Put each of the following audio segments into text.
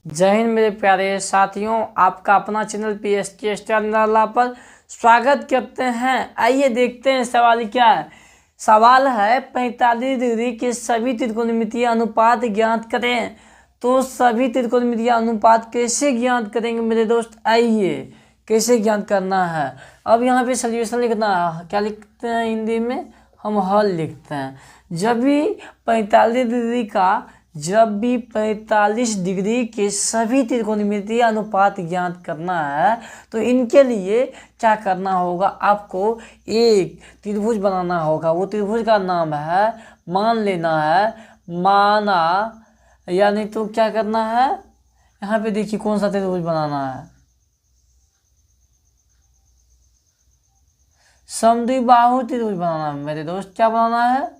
जय हिंद मेरे प्यारे साथियों, आपका अपना चैनल पीएसके स्टार पर स्वागत करते हैं। आइए देखते हैं सवाल क्या है। सवाल है 45 डिग्री के सभी त्रिकोणमितीय अनुपात ज्ञात करें। तो सभी त्रिकोणमितीय अनुपात कैसे ज्ञात करेंगे मेरे दोस्त, आइए कैसे ज्ञात करना है। अब यहाँ पे सोल्यूशन लिखना है। क्या लिखते हैं हिंदी में, हम हल लिखते हैं। जब भी 45 डिग्री के सभी त्रिकोणमितीय अनुपात ज्ञात करना है तो इनके लिए क्या करना होगा, आपको एक त्रिभुज बनाना होगा। वो त्रिभुज का नाम है, मान लेना है, माना, यानी तो क्या करना है, यहाँ पे देखिए कौन सा त्रिभुज बनाना है, समद्विबाहु त्रिभुज बनाना है मेरे दोस्त। क्या बनाना है,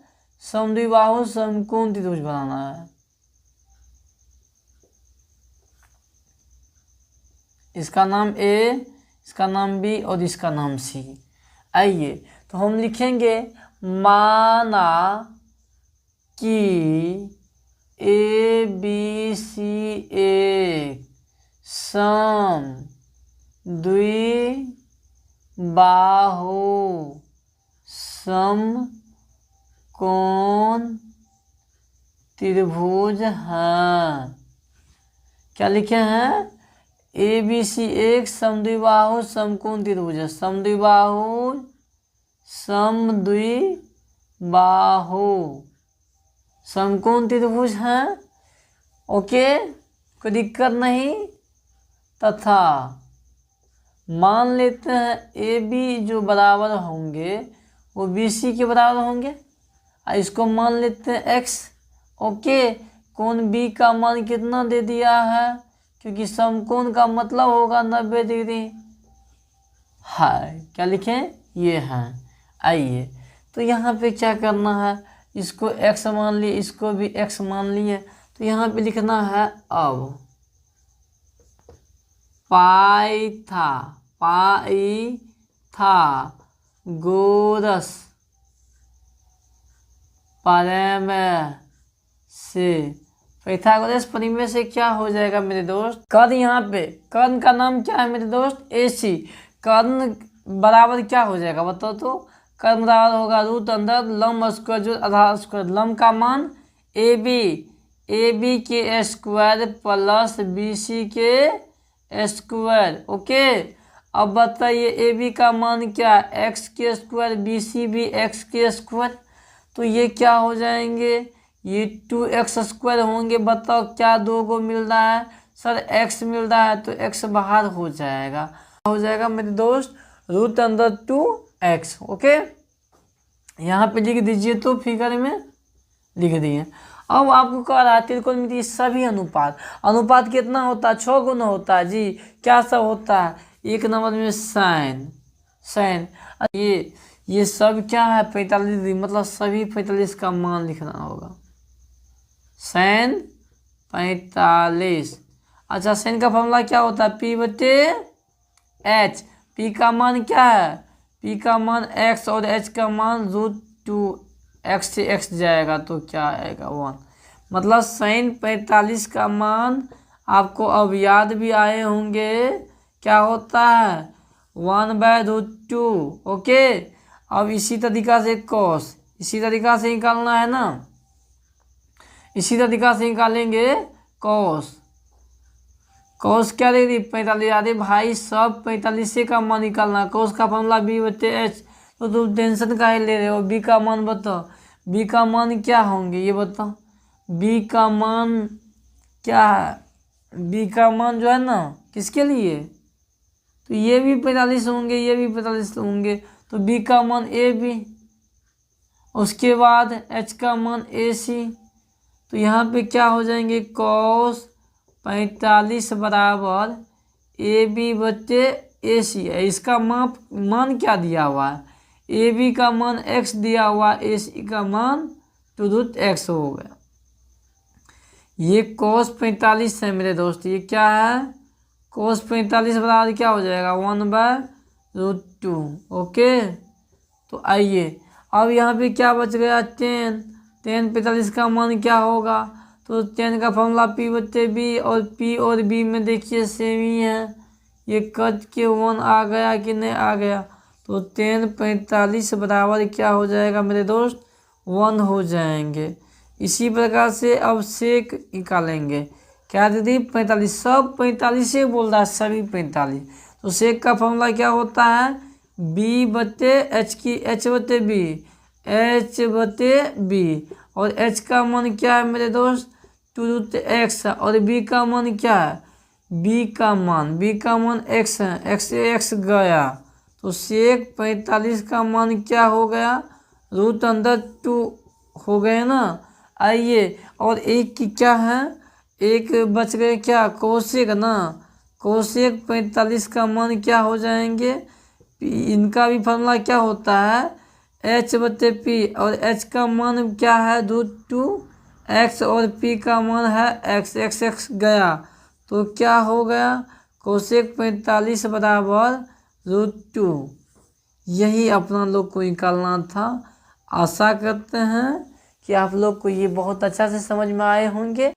समद्विबाहु समकोण त्रिभुज बनाना है। इसका नाम ए, इसका नाम बी और इसका नाम सी। आइए तो हम लिखेंगे माना कि ए बी सी एक समद्विबाहु समकोण त्रिभुज है। क्या लिखे हैं, ए बी सी एक समद्विबाहु समकोण त्रिभुज है। समद्विबाहु समकोण त्रिभुज है। ओके, कोई दिक्कत नहीं। तथा मान लेते हैं ए बी जो बराबर होंगे वो बी सी के बराबर होंगे। इसको मान लेते हैं एक्स। ओके, कोण बी का मान कितना दे दिया है, क्योंकि समकोण का मतलब होगा 90 डिग्री। है क्या लिखें, ये है। आइए तो यहाँ पे क्या करना है, इसको x मान लिए, इसको भी x मान लिए। तो यहाँ पे लिखना है अब पाइथागोरस प्रमेय से, पाइथागोरस प्रमेय से क्या हो जाएगा मेरे दोस्त, कर्ण, यहाँ पे कर्ण का नाम क्या है मेरे दोस्त, AC। कर्ण बराबर क्या हो जाएगा बताओ तो, कर्ण बराबर होगा रूट अंदर लंब स्क्वायर जो आधार स्क्वायर, लंब का मान AB के स्क्वायर प्लस BC के स्क्वायर। ओके, अब बताइए AB का मान क्या है, x के स्क्वायर, BC भी x के स्क्वायर। तो ये क्या हो जाएंगे, ये 2x स्क्वायर होंगे। बताओ क्या दो को मिल रहा है, सर x मिल रहा है तो x बाहर हो जाएगा, हो जाएगा मेरे दोस्त रूट अंदर 2x। ओके, यहाँ पे लिख दीजिए, तो फिगर में लिख दिए। अब आपको कह रहा है त्रिकोणमितीय सभी अनुपात कितना होता है, 6 गुना होता है जी। क्या सब होता है, एक नंबर में साइन, ये सब क्या है 45 डिग्री, मतलब सभी 45 का मान लिखना होगा, साइन 45। अच्छा, साइन का फॉर्मूला क्या होता है, P/H। P का मान क्या है, P का मान x और H का मान √2, x से x जाएगा तो क्या आएगा 1। मतलब साइन 45 का मान आपको अब याद भी आए होंगे, क्या होता है 1/√2। ओके, अब इसी तरीका से कॉस, इसी तरीका से निकालना है ना, इसी तरीका से निकालेंगे कॉस। कॉस क्या दे दी 45, अरे भाई सब 45 का मान निकालना। कॉस का फॉर्मूला B/H, तो तुम टेंशन काहे ले रहे हो। बी का मान बताओ, बी का मान क्या होंगे ये बताओ, बी का मान क्या है, बी का मान जो है ना किसके लिए, तो ये भी 45 होंगे, ये भी 45 होंगे, तो बी का मान AB, उसके बाद H का मान AC। तो यहाँ पे क्या हो जाएंगे, cos 45 बराबर AB/AC है। इसका मान क्या दिया हुआ है, AB का मान x दिया हुआ, AC का मान √x हो गया। ये cos 45 है मेरे दोस्त, ये क्या है, cos 45 बराबर क्या हो जाएगा 1/√2। ओके, तो आइए अब यहाँ पे क्या बच गया, tan 45 का मान क्या होगा, तो टेन का फॉर्मूला पी बटे बी, और पी और बी में देखिए सेम ही है, ये कट के 1 आ गया कि नहीं आ गया। तो 10 45 बराबर क्या हो जाएगा मेरे दोस्त, 1 हो जाएंगे। इसी प्रकार से अब सेक निकालेंगे, क्या दीदी 45, सब 45 से बोल रहा है, सभी 45। तो सेक का फॉर्मूला क्या होता है, बी बटे एच की, एच बटे बी, एच बटे बी, और एच का मान क्या है मेरे दोस्त 2x, और बी का मान क्या है, बी का मान x है, x से x गया, तो सेक 45 का मान क्या हो गया, √2 हो गए ना। आइए, और एक की क्या है, एक बच गए क्या, कोसेक ना, कोसेक 45 का मान क्या हो जाएंगे, इनका भी फॉर्मूला क्या होता है h बटे पी, और h का मान क्या है √2x, और p का मान है x गया, तो क्या हो गया, कोसेक 45 बराबर √2। यही अपना लोग को निकालना था। आशा करते हैं कि आप लोग को ये बहुत अच्छा से समझ में आए होंगे।